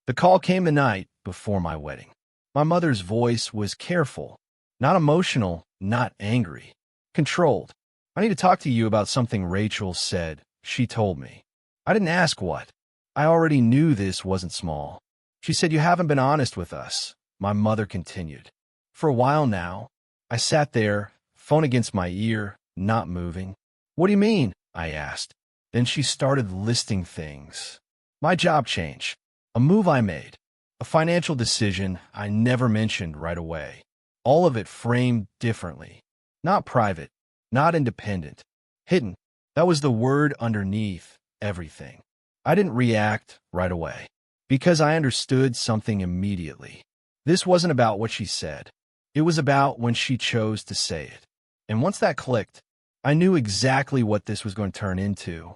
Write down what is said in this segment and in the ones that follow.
The call came the night before my wedding. My mother's voice was careful, not emotional, not angry, controlled. "I need to talk to you about something," Rachel said. She told me. I didn't ask what. I already knew this wasn't small. She said, "You haven't been honest with us," my mother continued. For a while now, I sat there, phone against my ear, not moving. "What do you mean?" I asked. Then she started listing things. My job change, a move I made, a financial decision I never mentioned right away. All of it framed differently. Not private, not independent, hidden. That was the word underneath everything. I didn't react right away because I understood something immediately. This wasn't about what she said. It was about when she chose to say it. And once that clicked, I knew exactly what this was going to turn into.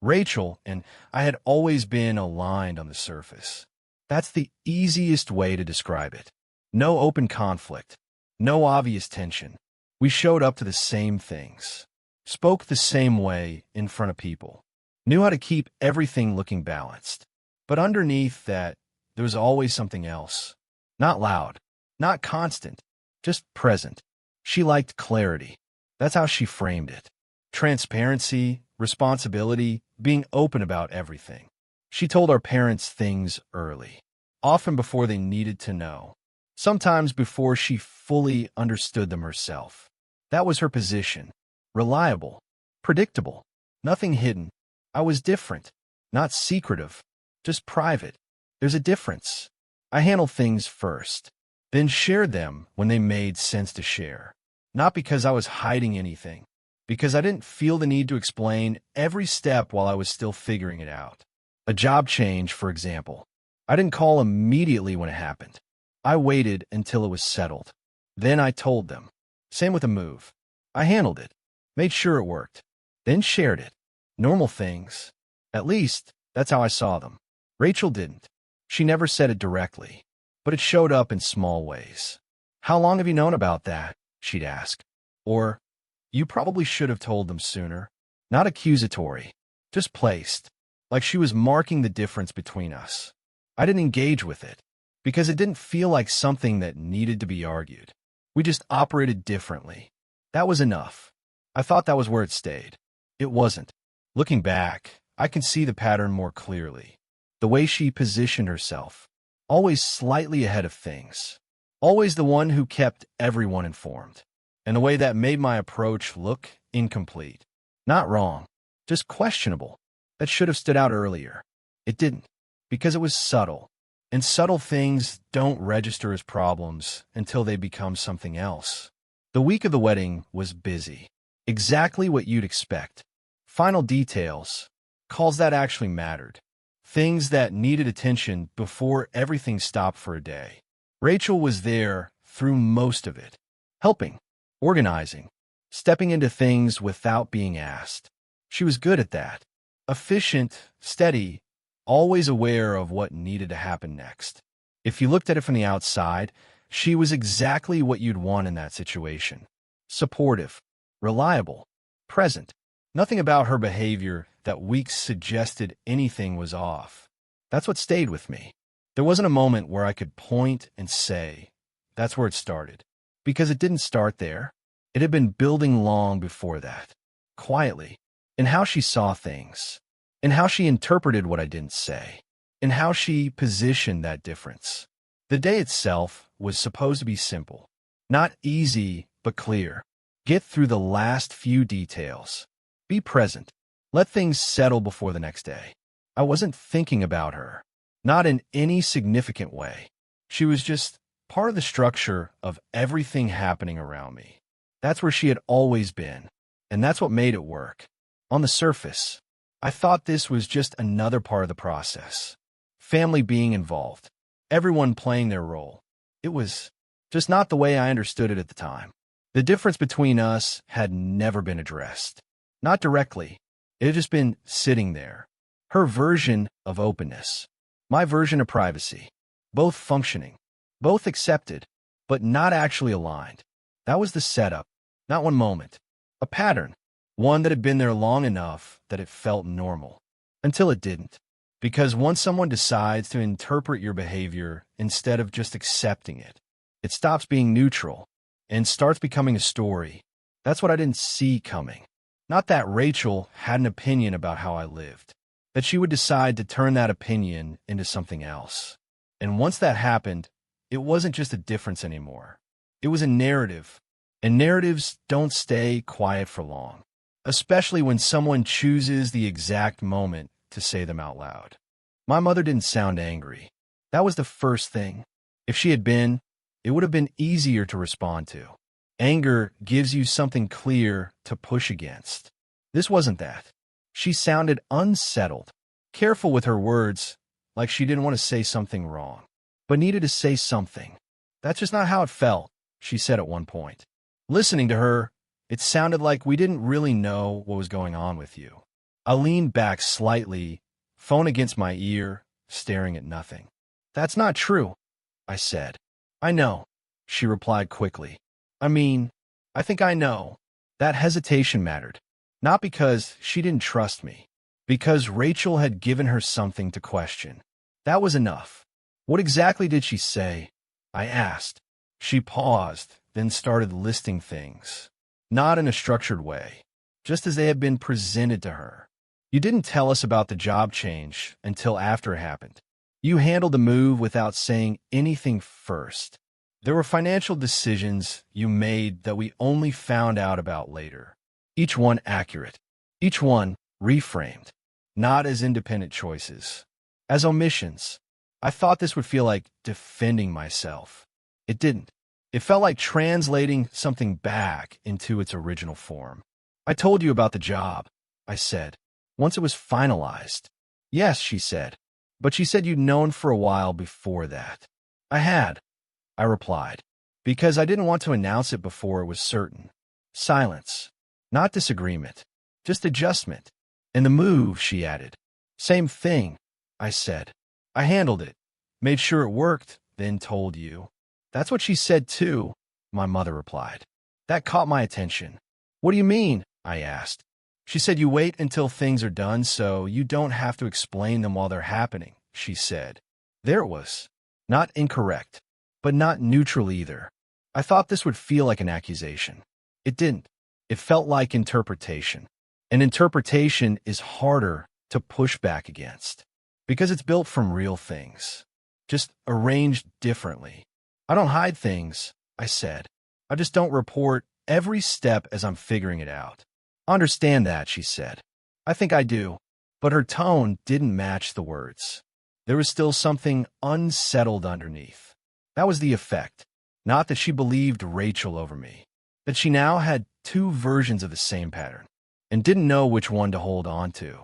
Rachel and I had always been aligned on the surface. That's the easiest way to describe it. No open conflict, no obvious tension. We showed up to the same things, spoke the same way in front of people, knew how to keep everything looking balanced. But underneath that, there was always something else. Not loud, not constant, just present. She liked clarity. That's how she framed it. Transparency, responsibility, being open about everything. She told our parents things early, often before they needed to know, sometimes before she fully understood them herself. That was her position. Reliable, predictable, nothing hidden. I was different, not secretive, just private. There's a difference. I handled things first, then shared them when they made sense to share. Not because I was hiding anything, because I didn't feel the need to explain every step while I was still figuring it out. A job change, for example. I didn't call immediately when it happened. I waited until it was settled. Then I told them. Same with a move. I handled it, made sure it worked, then shared it. Normal things. At least, that's how I saw them. Rachel didn't. She never said it directly, but it showed up in small ways. "How long have you known about that?" she'd ask. Or, "You probably should have told them sooner." Not accusatory, just placed, like she was marking the difference between us. I didn't engage with it, because it didn't feel like something that needed to be argued. We just operated differently. That was enough. I thought that was where it stayed. It wasn't. Looking back, I can see the pattern more clearly. The way she positioned herself, always slightly ahead of things, always the one who kept everyone informed, and the way that made my approach look incomplete. Not wrong, just questionable. That should have stood out earlier. It didn't, because it was subtle, and subtle things don't register as problems until they become something else. The week of the wedding was busy, exactly what you'd expect. Final details, calls that actually mattered, things that needed attention before everything stopped for a day. Rachel was there through most of it, helping, organizing, stepping into things without being asked. She was good at that. Efficient, steady, always aware of what needed to happen next. If you looked at it from the outside, she was exactly what you'd want in that situation. Supportive, reliable, present. Nothing about her behavior that week suggested anything was off. That's what stayed with me. There wasn't a moment where I could point and say, that's where it started. Because it didn't start there. It had been building long before that. Quietly. In how she saw things. In how she interpreted what I didn't say. In how she positioned that difference. The day itself was supposed to be simple. Not easy, but clear. Get through the last few details. Be present. Let things settle before the next day. I wasn't thinking about her. Not in any significant way. She was just part of the structure of everything happening around me. That's where she had always been, and that's what made it work. On the surface, I thought this was just another part of the process. Family being involved. Everyone playing their role. It was just not the way I understood it at the time. The difference between us had never been addressed. Not directly. It had just been sitting there. Her version of openness. My version of privacy. Both functioning. Both accepted, but not actually aligned. That was the setup. Not one moment. A pattern. One that had been there long enough that it felt normal. Until it didn't. Because once someone decides to interpret your behavior instead of just accepting it, it stops being neutral and starts becoming a story. That's what I didn't see coming. Not that Rachel had an opinion about how I lived, that she would decide to turn that opinion into something else. And once that happened, it wasn't just a difference anymore. It was a narrative, and narratives don't stay quiet for long, especially when someone chooses the exact moment to say them out loud. My mother didn't sound angry. That was the first thing. If she had been, it would have been easier to respond to. Anger gives you something clear to push against. This wasn't that. She sounded unsettled, careful with her words, like she didn't want to say something wrong, but needed to say something. That's just not how it felt, she said at one point. Listening to her, it sounded like we didn't really know what was going on with you. I leaned back slightly, phone against my ear, staring at nothing. That's not true, I said. I know, she replied quickly. I think I know. That hesitation mattered. Not because she didn't trust me, because Rachel had given her something to question. That was enough. What exactly did she say? I asked. She paused, then started listing things. Not in a structured way, just as they had been presented to her. You didn't tell us about the job change until after it happened. You handled the move without saying anything first. There were financial decisions you made that we only found out about later. Each one accurate. Each one reframed. Not as independent choices. As omissions. I thought this would feel like defending myself. It didn't. It felt like translating something back into its original form. I told you about the job, I said, once it was finalized. Yes, she said. But she said you'd known for a while before that. I had, I replied, because I didn't want to announce it before it was certain. Silence. Not disagreement. Just adjustment. And the move, she added. Same thing, I said. I handled it. Made sure it worked, then told you. That's what she said too, my mother replied. That caught my attention. What do you mean? I asked. She said you wait until things are done so you don't have to explain them while they're happening, she said. There it was. Not incorrect, but not neutral either. I thought this would feel like an accusation. It didn't. It felt like interpretation. And interpretation is harder to push back against because it's built from real things, just arranged differently. I don't hide things, I said. I just don't report every step as I'm figuring it out. I understand that, she said. I think I do. But her tone didn't match the words. There was still something unsettled underneath. That was the effect. Not that she believed Rachel over me. That she now had two versions of the same pattern and didn't know which one to hold on to.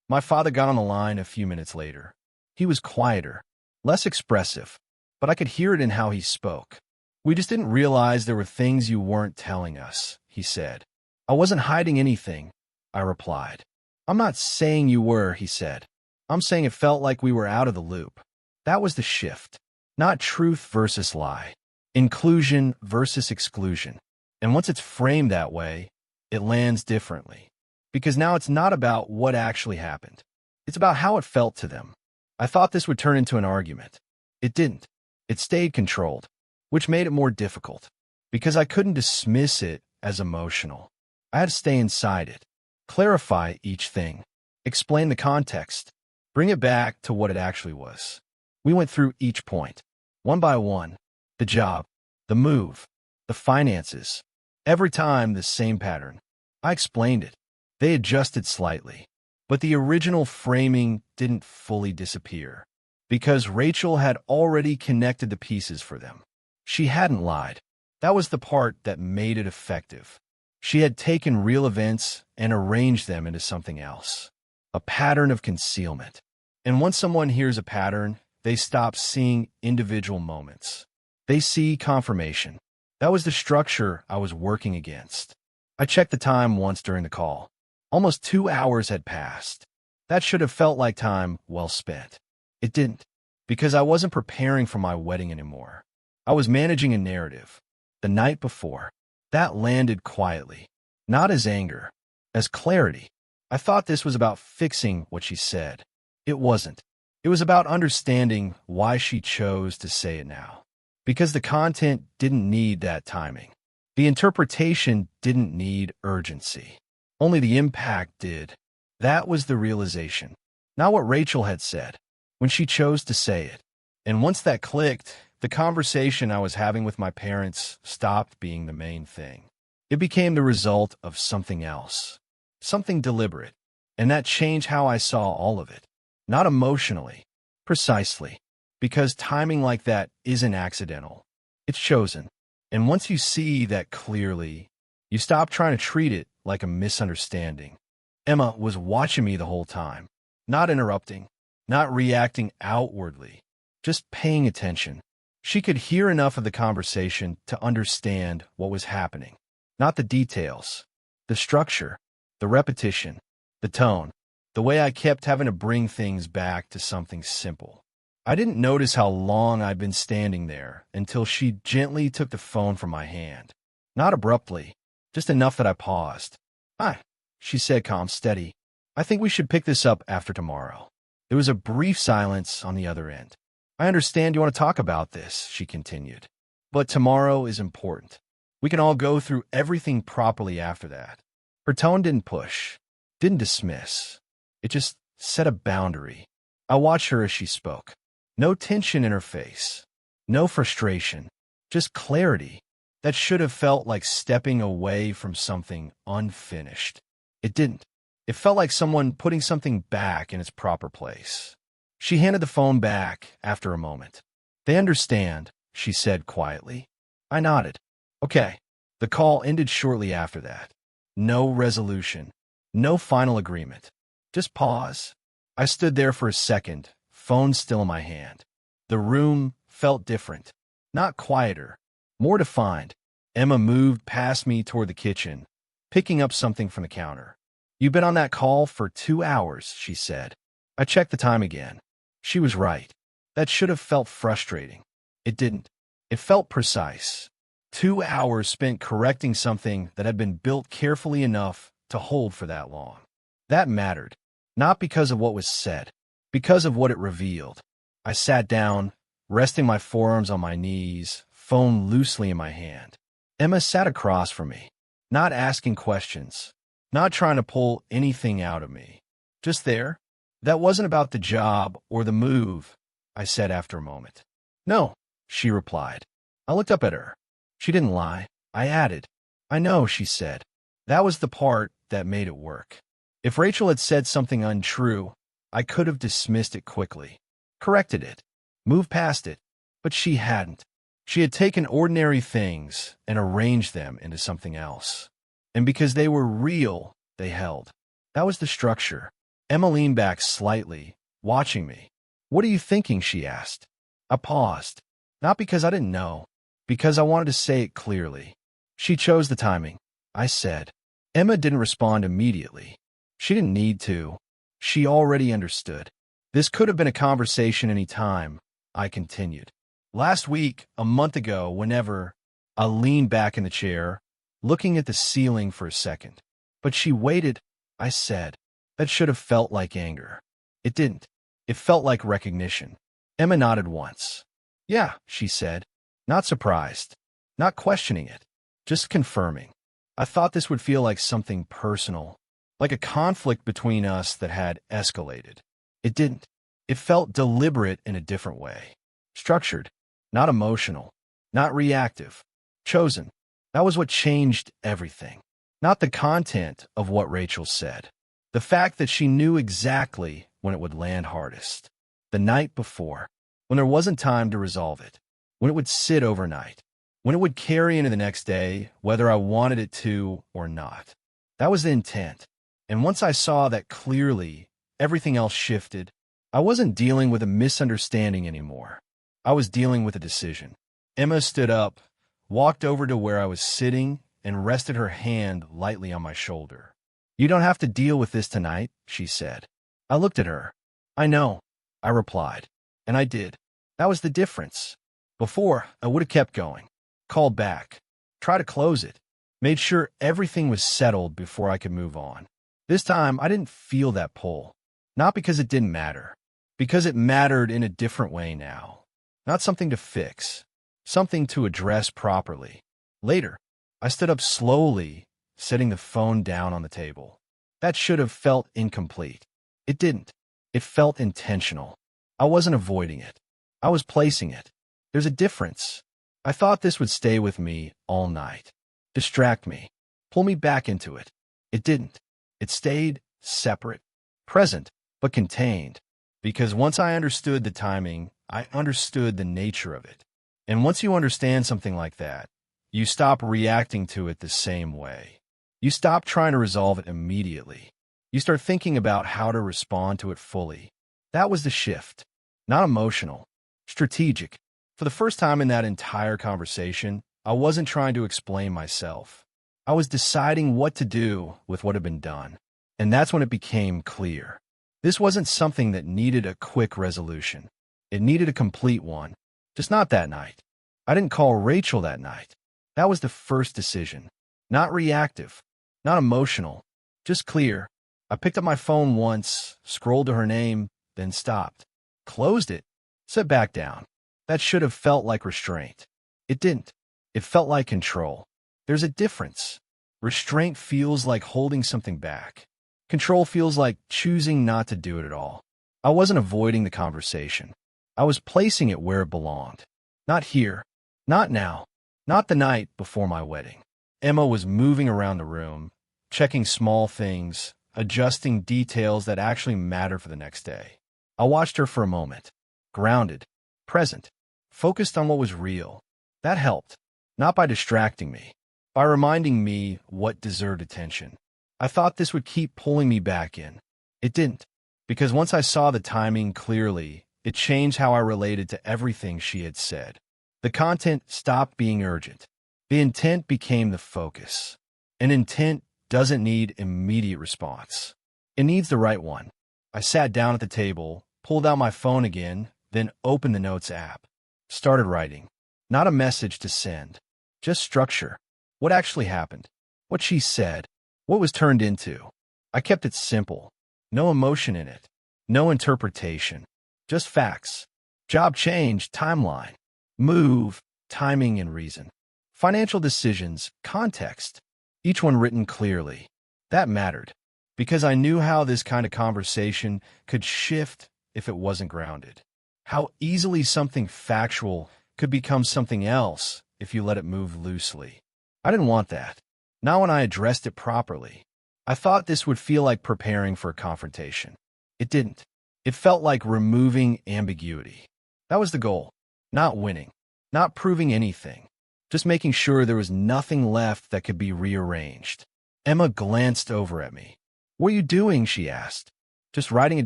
My father got on the line a few minutes later. He was quieter, less expressive, but I could hear it in how he spoke. We just didn't realize there were things you weren't telling us, he said. I wasn't hiding anything, I replied. I'm not saying you were, he said. I'm saying it felt like we were out of the loop. That was the shift. Not truth versus lie. Inclusion versus exclusion. And once it's framed that way, it lands differently. Because now it's not about what actually happened. It's about how it felt to them. I thought this would turn into an argument. It didn't. It stayed controlled, which made it more difficult. Because I couldn't dismiss it as emotional. I had to stay inside it. Clarify each thing. Explain the context. Bring it back to what it actually was. We went through each point, one by one. The job, the move, the finances. Every time the same pattern. I explained it. They adjusted slightly. But the original framing didn't fully disappear. Because Rachel had already connected the pieces for them. She hadn't lied. That was the part that made it effective. She had taken real events and arranged them into something else. A pattern of concealment. And once someone hears a pattern, they stop seeing individual moments. They see confirmation. That was the structure I was working against. I checked the time once during the call. Almost 2 hours had passed. That should have felt like time well spent. It didn't, because I wasn't preparing for my wedding anymore. I was managing a narrative. The night before, that landed quietly, not as anger, as clarity. I thought this was about fixing what she said. It wasn't. It was about understanding why she chose to say it now. Because the content didn't need that timing. The interpretation didn't need urgency. Only the impact did. That was the realization. Not what Rachel had said, when she chose to say it. And once that clicked, the conversation I was having with my parents stopped being the main thing. It became the result of something else. Something deliberate. And that changed how I saw all of it. Not emotionally. Precisely. Because timing like that isn't accidental. It's chosen. And once you see that clearly, you stop trying to treat it like a misunderstanding. Emma was watching me the whole time. Not interrupting. Not reacting outwardly. Just paying attention. She could hear enough of the conversation to understand what was happening. Not the details. The structure. The repetition. The tone. The way I kept having to bring things back to something simple. I didn't notice how long I'd been standing there until she gently took the phone from my hand. Not abruptly, just enough that I paused. "Hi," she said, calm, steady. "I think we should pick this up after tomorrow." There was a brief silence on the other end. "I understand you want to talk about this," she continued. "But tomorrow is important. We can all go through everything properly after that." Her tone didn't push, didn't dismiss. It just set a boundary. I watched her as she spoke. No tension in her face. No frustration. Just clarity that should have felt like stepping away from something unfinished. It didn't. It felt like someone putting something back in its proper place. She handed the phone back after a moment. "They understand," she said quietly. I nodded. "Okay." The call ended shortly after that. No resolution. No final agreement. Just pause. I stood there for a second, phone still in my hand. The room felt different. Not quieter. More defined. Emma moved past me toward the kitchen, picking up something from the counter. "You've been on that call for 2 hours," she said. I checked the time again. She was right. That should have felt frustrating. It didn't. It felt precise. 2 hours spent correcting something that had been built carefully enough to hold for that long. That mattered. Not because of what was said, because of what it revealed. I sat down, resting my forearms on my knees, phone loosely in my hand. Emma sat across from me, not asking questions, not trying to pull anything out of me. Just there. "That wasn't about the job or the move," I said after a moment. "No," she replied. I looked up at her. She didn't lie. I added, "I know," she said. That was the part that made it work. If Rachel had said something untrue, I could have dismissed it quickly, corrected it, moved past it, but she hadn't. She had taken ordinary things and arranged them into something else. And because they were real, they held. That was the structure. Emma leaned back slightly, watching me. "What are you thinking?" she asked. I paused, not because I didn't know, because I wanted to say it clearly. She chose the timing. I said. Emma didn't respond immediately. She didn't need to. She already understood. "This could have been a conversation any time," I continued. "Last week, a month ago, whenever." I leaned back in the chair, looking at the ceiling for a second. "But she waited," I said. That should have felt like anger. It didn't. It felt like recognition. Emma nodded once. "Yeah," she said. Not surprised. Not questioning it. Just confirming. I thought this would feel like something personal, like a conflict between us that had escalated. It didn't. It felt deliberate in a different way. Structured. Not emotional. Not reactive. Chosen. That was what changed everything. Not the content of what Rachel said. The fact that she knew exactly when it would land hardest. The night before. When there wasn't time to resolve it. When it would sit overnight. When it would carry into the next day, whether I wanted it to or not. That was the intent. And once I saw that clearly, everything else shifted. I wasn't dealing with a misunderstanding anymore. I was dealing with a decision. Emma stood up, walked over to where I was sitting, and rested her hand lightly on my shoulder. "You don't have to deal with this tonight," she said. I looked at her. "I know," I replied. And I did. That was the difference. Before, I would have kept going. Called back. Tried to close it. Made sure everything was settled before I could move on. This time, I didn't feel that pull. Not because it didn't matter, because it mattered in a different way now. Not something to fix, something to address properly. Later, I stood up slowly, setting the phone down on the table. That should have felt incomplete. It didn't. It felt intentional. I wasn't avoiding it. I was placing it. There's a difference. I thought this would stay with me all night. Distract me. Pull me back into it. It didn't. It stayed separate, present, but contained. Because once I understood the timing, I understood the nature of it. And once you understand something like that, you stop reacting to it the same way. You stop trying to resolve it immediately. You start thinking about how to respond to it fully. That was the shift. Not emotional, strategic. For the first time in that entire conversation, I wasn't trying to explain myself. I was deciding what to do with what had been done. And that's when it became clear. This wasn't something that needed a quick resolution. It needed a complete one. Just not that night. I didn't call Rachel that night. That was the first decision. Not reactive, not emotional, just clear. I picked up my phone once, scrolled to her name, then stopped. Closed it, set back down. That should have felt like restraint. It didn't. It felt like control. There's a difference. Restraint feels like holding something back. Control feels like choosing not to do it at all. I wasn't avoiding the conversation. I was placing it where it belonged. Not here. Not now. Not the night before my wedding. Emma was moving around the room, checking small things, adjusting details that actually mattered for the next day. I watched her for a moment. Grounded, present, focused on what was real. That helped. Not by distracting me, by reminding me what deserved attention. I thought this would keep pulling me back in. It didn't, because once I saw the timing clearly, it changed how I related to everything she had said. The content stopped being urgent. The intent became the focus. An intent doesn't need immediate response. It needs the right one. I sat down at the table, pulled out my phone again, then opened the Notes app. Started writing. Not a message to send. Just structure. What actually happened. What she said. What was turned into. I kept it simple. No emotion in it. No interpretation. Just facts. Job change, timeline. Move, timing and reason. Financial decisions, context. Each one written clearly. That mattered. Because I knew how this kind of conversation could shift if it wasn't grounded. How easily something factual could become something else if you let it move loosely. I didn't want that. Not when I addressed it properly. I thought this would feel like preparing for a confrontation. It didn't. It felt like removing ambiguity. That was the goal. Not winning. Not proving anything. Just making sure there was nothing left that could be rearranged. Emma glanced over at me. "What are you doing?" she asked. "Just writing it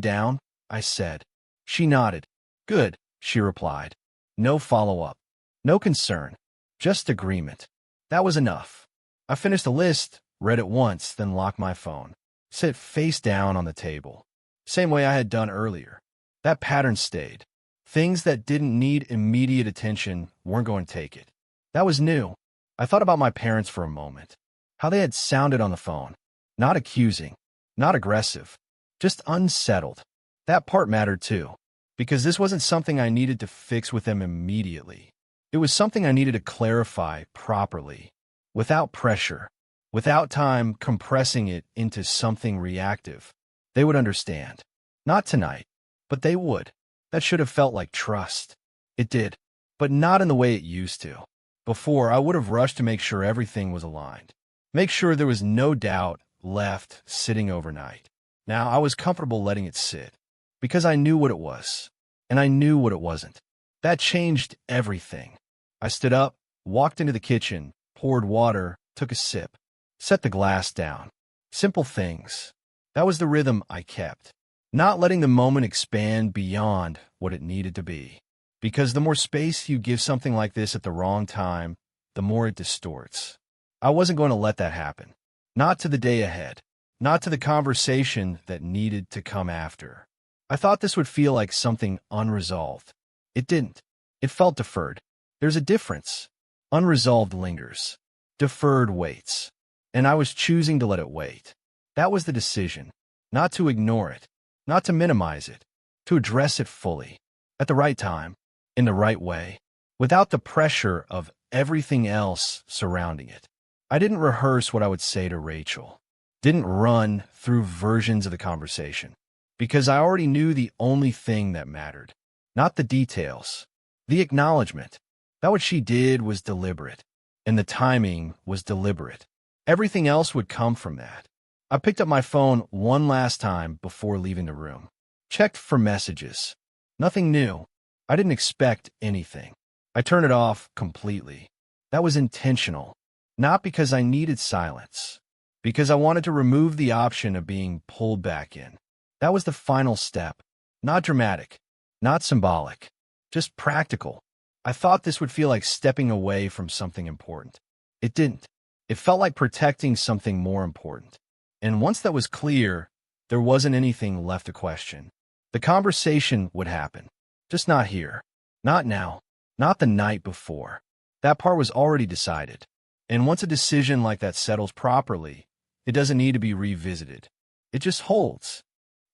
down," I said. She nodded. "Good," she replied. No follow-up. No concern. Just agreement. That was enough. I finished the list, read it once, then locked my phone. Sat face down on the table. Same way I had done earlier. That pattern stayed. Things that didn't need immediate attention weren't going to take it. That was new. I thought about my parents for a moment. How they had sounded on the phone. Not accusing. Not aggressive. Just unsettled. That part mattered too. Because this wasn't something I needed to fix with them immediately. It was something I needed to clarify properly. Without pressure. Without time compressing it into something reactive. They would understand. Not tonight. But they would. That should have felt like trust. It did. But not in the way it used to. Before, I would have rushed to make sure everything was aligned. Make sure there was no doubt left sitting overnight. Now, I was comfortable letting it sit. Because I knew what it was. And I knew what it wasn't. That changed everything. I stood up, walked into the kitchen, poured water, took a sip, set the glass down. Simple things. That was the rhythm I kept. Not letting the moment expand beyond what it needed to be. Because the more space you give something like this at the wrong time, the more it distorts. I wasn't going to let that happen. Not to the day ahead. Not to the conversation that needed to come after. I thought this would feel like something unresolved. It didn't. It felt deferred. There's a difference. Unresolved lingers. Deferred waits. And I was choosing to let it wait. That was the decision. Not to ignore it. Not to minimize it. to address it fully, at the right time, in the right way, without the pressure of everything else surrounding it. I didn't rehearse what I would say to Rachel, didn't run through versions of the conversation, because I already knew the only thing that mattered, not the details, the acknowledgement, that what she did was deliberate, and the timing was deliberate. Everything else would come from that. I picked up my phone one last time before leaving the room. Checked for messages. Nothing new. I didn't expect anything. I turned it off completely. That was intentional. Not because I needed silence. Because I wanted to remove the option of being pulled back in. That was the final step. Not dramatic. Not symbolic. Just practical. I thought this would feel like stepping away from something important. It didn't. It felt like protecting something more important. And once that was clear, there wasn't anything left to question. The conversation would happen. Just not here. Not now. Not the night before. That part was already decided. And once a decision like that settles properly, it doesn't need to be revisited. It just holds.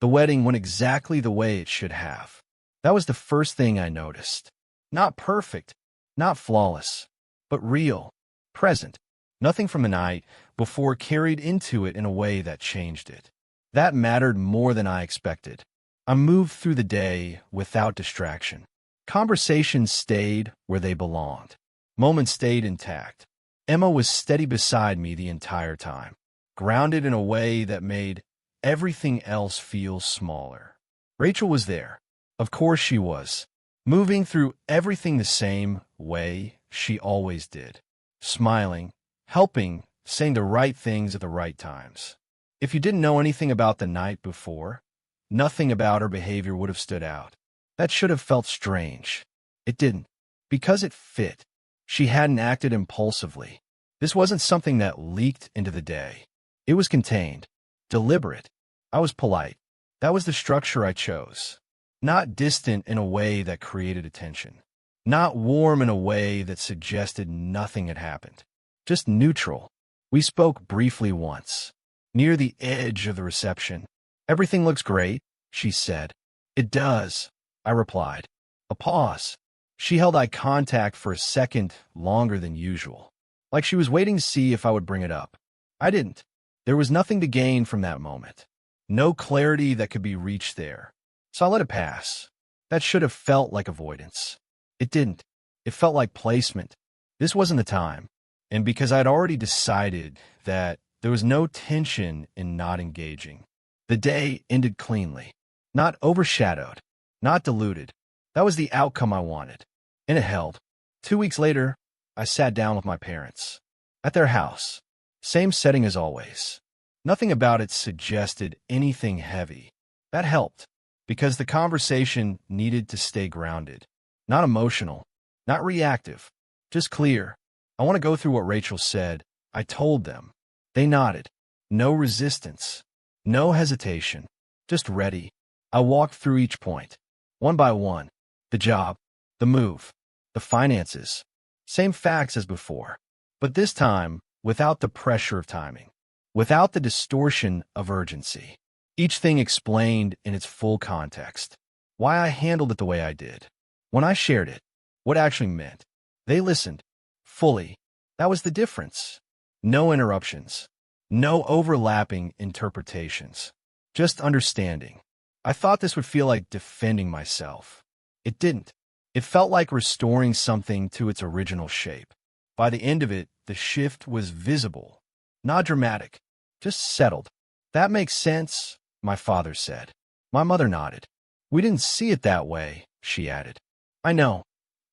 The wedding went exactly the way it should have. That was the first thing I noticed. Not perfect, not flawless, but real, present. Nothing from the night before carried into it in a way that changed it. That mattered more than I expected. I moved through the day without distraction. Conversations stayed where they belonged. Moments stayed intact. Emma was steady beside me the entire time, grounded in a way that made everything else feel smaller. Rachel was there. Of course she was, moving through everything the same way she always did, smiling, helping, saying the right things at the right times. If you didn't know anything about the night before, nothing about her behavior would have stood out. That should have felt strange. It didn't, because it fit. She hadn't acted impulsively. This wasn't something that leaked into the day. It was contained, deliberate. I was polite. That was the structure I chose. Not distant in a way that created attention. Not warm in a way that suggested nothing had happened. Just neutral. We spoke briefly once, near the edge of the reception. "Everything looks great," she said. "It does," I replied. A pause. She held eye contact for a second longer than usual, like she was waiting to see if I would bring it up. I didn't. There was nothing to gain from that moment. No clarity that could be reached there. So I let it pass. That should have felt like avoidance. It didn't. It felt like placement. This wasn't the time. And because I'd already decided that there was no tension in not engaging, the day ended cleanly. Not overshadowed. Not diluted. That was the outcome I wanted. And it held. 2 weeks later, I sat down with my parents. At their house. Same setting as always. Nothing about it suggested anything heavy. That helped. Because the conversation needed to stay grounded. Not emotional. Not reactive. Just clear. I want to go through what Rachel said. I told them. They nodded. No resistance. No hesitation. Just ready. I walked through each point. One by one. The job. The move. The finances. Same facts as before. But this time, without the pressure of timing. Without the distortion of urgency. Each thing explained in its full context. Why I handled it the way I did. When I shared it. What it actually meant. They listened. Fully. That was the difference. No interruptions. No overlapping interpretations. Just understanding. I thought this would feel like defending myself. It didn't. It felt like restoring something to its original shape. By the end of it, the shift was visible. Not dramatic. Just settled. "That makes sense," my father said. My mother nodded. "We didn't see it that way," she added. "I know,"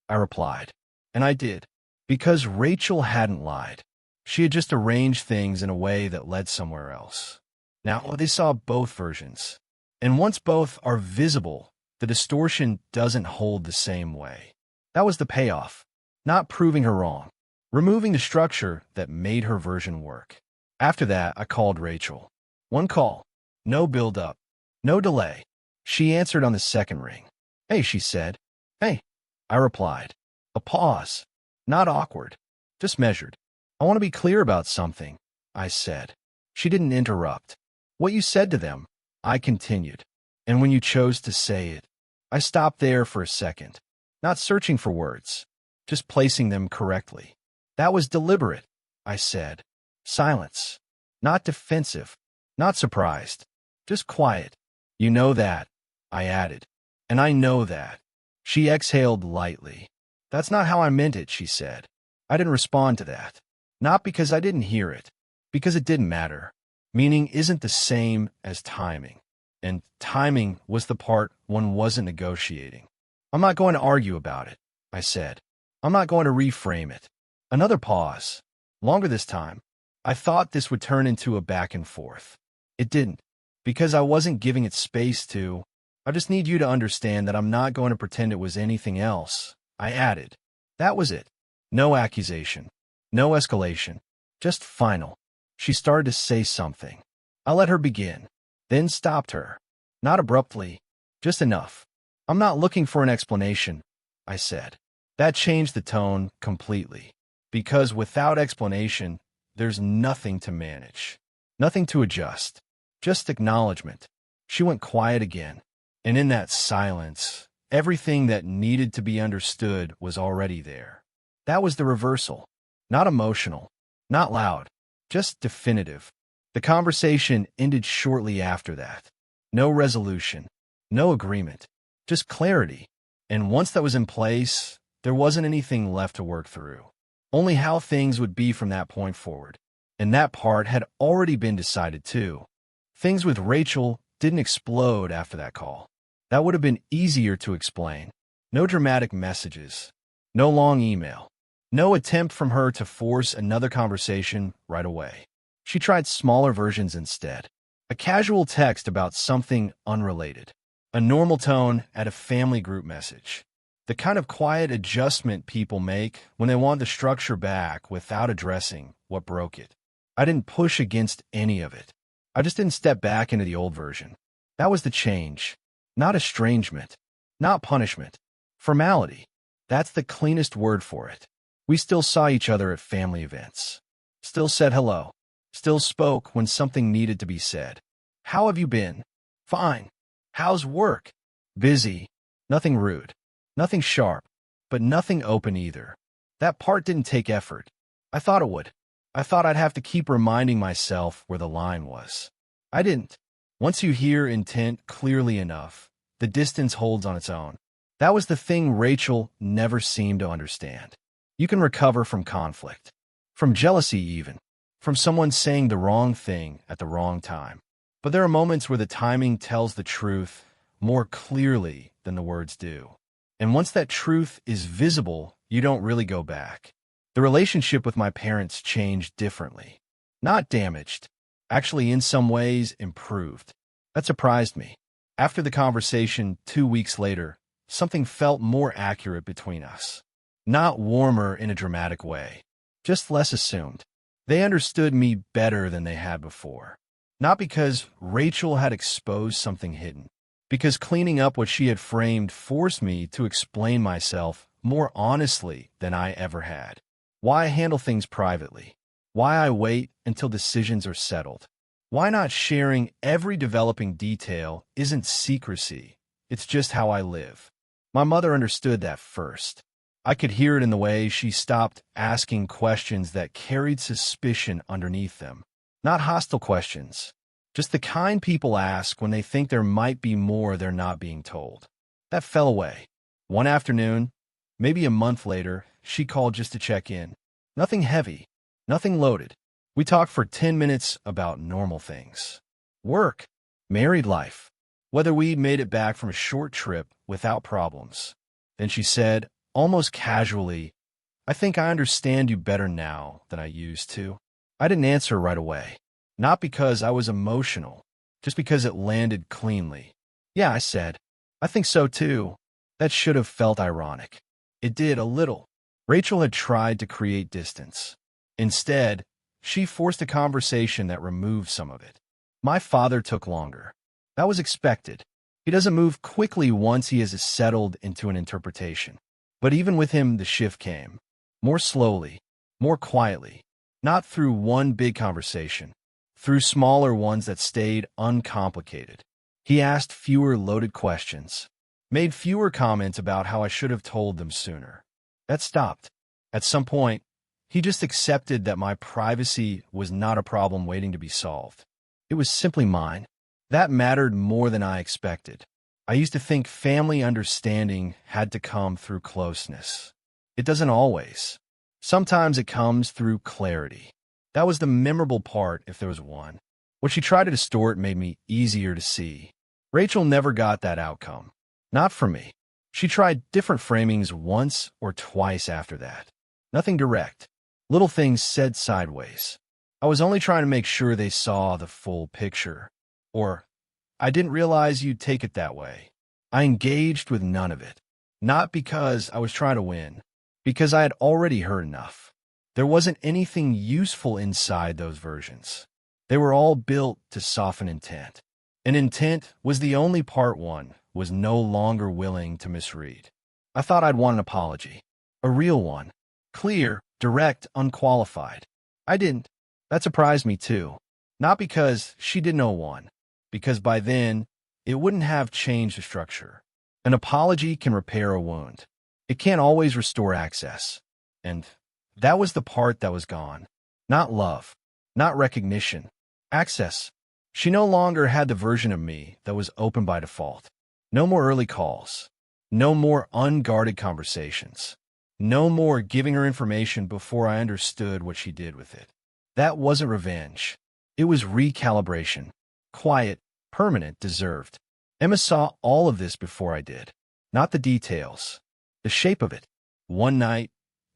I replied. And I did. Because Rachel hadn't lied. She had just arranged things in a way that led somewhere else. Now, they saw both versions. And once both are visible, the distortion doesn't hold the same way. That was the payoff. Not proving her wrong. Removing the structure that made her version work. After that, I called Rachel. One call. No build-up. No delay. She answered on the second ring. "Hey," she said. "Hey," I replied. A pause. Not awkward. Just measured. "I want to be clear about something," I said. She didn't interrupt. "What you said to them," I continued. "And when you chose to say it, I stopped there for a second, not searching for words, just placing them correctly. That was deliberate, I said. Silence. Not defensive, not surprised, just quiet. You know that, I added. And I know that. She exhaled lightly. That's not how I meant it, she said. I didn't respond to that. Not because I didn't hear it, because it didn't matter. Meaning isn't the same as timing. And timing was the part one wasn't negotiating. I'm not going to argue about it, I said. I'm not going to reframe it. Another pause. Longer this time. I thought this would turn into a back and forth. It didn't, because I wasn't giving it space to. I just need you to understand that I'm not going to pretend it was anything else, I added. That was it. No accusation. No escalation. Just final. She started to say something. I let her begin, then stopped her. Not abruptly, just enough. I'm not looking for an explanation, I said. That changed the tone completely. Because without explanation, there's nothing to manage. Nothing to adjust. Just acknowledgement. She went quiet again. And in that silence, everything that needed to be understood was already there. That was the reversal. Not emotional. Not loud. Just definitive. The conversation ended shortly after that. No resolution. No agreement. Just clarity. And once that was in place, there wasn't anything left to work through. Only how things would be from that point forward. And that part had already been decided too. Things with Rachel didn't explode after that call. That would have been easier to explain. No dramatic messages. No long email. No attempt from her to force another conversation right away. She tried smaller versions instead. A casual text about something unrelated. A normal tone at a family group message. The kind of quiet adjustment people make when they want the structure back without addressing what broke it. I didn't push against any of it. I just didn't step back into the old version. That was the change. Not estrangement. Not punishment. Formality. That's the cleanest word for it. We still saw each other at family events. Still said hello. Still spoke when something needed to be said. How have you been? Fine. How's work? Busy. Nothing rude. Nothing sharp. But nothing open either. That part didn't take effort. I thought it would. I thought I'd have to keep reminding myself where the line was. I didn't. Once you hear intent clearly enough, the distance holds on its own. That was the thing Rachel never seemed to understand. You can recover from conflict. From jealousy even. From someone saying the wrong thing at the wrong time. But there are moments where the timing tells the truth more clearly than the words do. And once that truth is visible, you don't really go back. The relationship with my parents changed differently. Not damaged. Actually, in some ways, improved. That surprised me. After the conversation 2 weeks later, something felt more accurate between us. Not warmer in a dramatic way. Just less assumed. They understood me better than they had before. Not because Rachel had exposed something hidden. Because cleaning up what she had framed forced me to explain myself more honestly than I ever had. Why I handle things privately. Why I wait until decisions are settled. Why not sharing every developing detail isn't secrecy. It's just how I live. My mother understood that first. I could hear it in the way she stopped asking questions that carried suspicion underneath them. Not hostile questions. Just the kind people ask when they think there might be more they're not being told. That fell away. One afternoon, maybe a month later, she called just to check in. Nothing heavy. Nothing loaded. We talked for 10 minutes about normal things. Work. Married life. Whether we'd made it back from a short trip without problems. Then she said, almost casually, I think I understand you better now than I used to. I didn't answer right away. Not because I was emotional, just because it landed cleanly. Yeah, I said. I think so too. That should have felt ironic. It did a little. Rachel had tried to create distance. Instead, she forced a conversation that removed some of it. My father took longer. That was expected. He doesn't move quickly once he is settled into an interpretation. But even with him, the shift came. More slowly, more quietly. Not through one big conversation. Through smaller ones that stayed uncomplicated. He asked fewer loaded questions. made fewer comments about how I should have told them sooner. That stopped. At some point, he just accepted that my privacy was not a problem waiting to be solved. It was simply mine. That mattered more than I expected. I used to think family understanding had to come through closeness. It doesn't always. Sometimes it comes through clarity. That was the memorable part, if there was one. What she tried to distort made me easier to see. Rachel never got that outcome. Not from me. She tried different framings once or twice after that. Nothing direct. Little things said sideways. I was only trying to make sure they saw the full picture. Or, I didn't realize you'd take it that way. I engaged with none of it. Not because I was trying to win. Because I had already heard enough. There wasn't anything useful inside those versions. They were all built to soften intent. And intent was the only part one was no longer willing to misread. I thought I'd want an apology. A real one. Clear, direct, unqualified. I didn't. That surprised me too. Not because she didn't owe one. Because by then, it wouldn't have changed the structure. An apology can repair a wound. It can't always restore access. And that was the part that was gone. Not love. Not recognition. Access. She no longer had the version of me that was open by default. No more early calls. No more unguarded conversations. No more giving her information before I understood what she did with it. That wasn't revenge. It was recalibration. Quiet, permanent, deserved. Emma saw all of this before I did. Not the details. The shape of it. One night,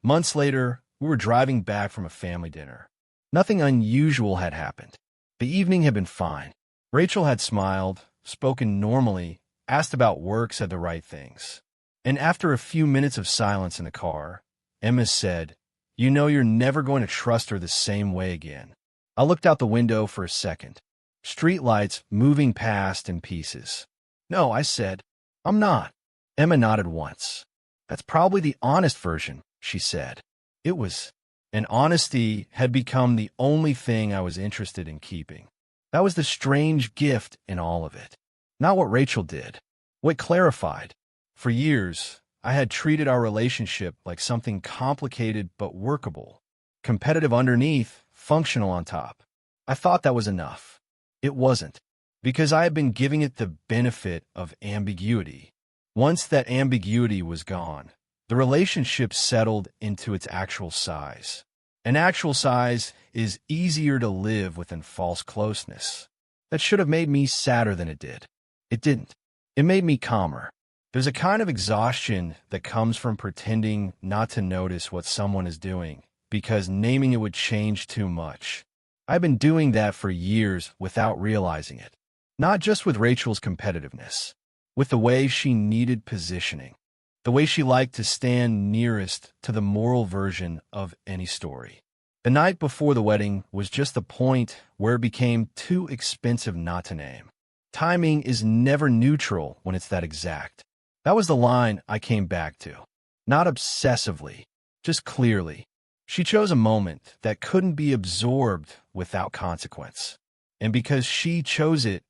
months later, we were driving back from a family dinner. Nothing unusual had happened. The evening had been fine. Rachel had smiled, spoken normally, asked about work, said the right things. And after a few minutes of silence in the car, Emma said, "You know you're never going to trust her the same way again." I looked out the window for a second. Streetlights moving past in pieces. "No," I said. "I'm not." Emma nodded once. "That's probably the honest version," she said. It was. And honesty had become the only thing I was interested in keeping. That was the strange gift in all of it. Not what Rachel did. What clarified. For years, I had treated our relationship like something complicated but workable. Competitive underneath, functional on top. I thought that was enough. It wasn't. Because I had been giving it the benefit of ambiguity. Once that ambiguity was gone, the relationship settled into its actual size. And actual size is easier to live with than false closeness. That should have made me sadder than it did. It didn't. It made me calmer. There's a kind of exhaustion that comes from pretending not to notice what someone is doing, because naming it would change too much. I've been doing that for years without realizing it. Not just with Rachel's competitiveness, with the way she needed positioning. The way she liked to stand nearest to the moral version of any story. The night before the wedding was just the point where it became too expensive not to name. Timing is never neutral when it's that exact. That was the line I came back to. Not obsessively, just clearly. She chose a moment that couldn't be absorbed without consequence. And because she chose it,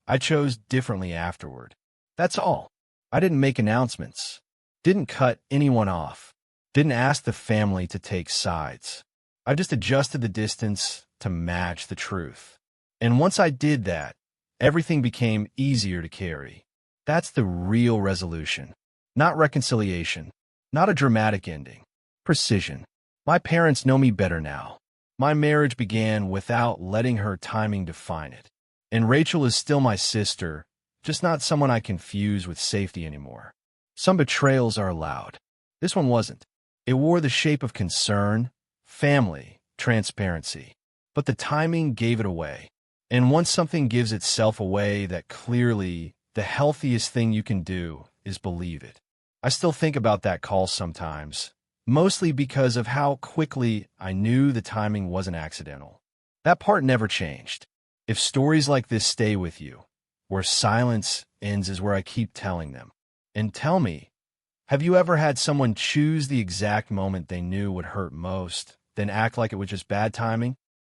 I chose differently afterward. That's all. I didn't make announcements. Didn't cut anyone off. Didn't ask the family to take sides. I just adjusted the distance to match the truth. And once I did that, everything became easier to carry. That's the real resolution. Not reconciliation. Not a dramatic ending. Precision. My parents know me better now. My marriage began without letting her timing define it. And Rachel is still my sister, just not someone I confuse with safety anymore. Some betrayals are allowed. This one wasn't. It wore the shape of concern, family, transparency. But the timing gave it away. And once something gives itself away that clearly, the healthiest thing you can do is believe it. I still think about that call sometimes, mostly because of how quickly I knew the timing wasn't accidental. That part never changed. If stories like this stay with you, where silence ends is where I keep telling them. And tell me, have you ever had someone choose the exact moment they knew would hurt most, then act like it was just bad timing?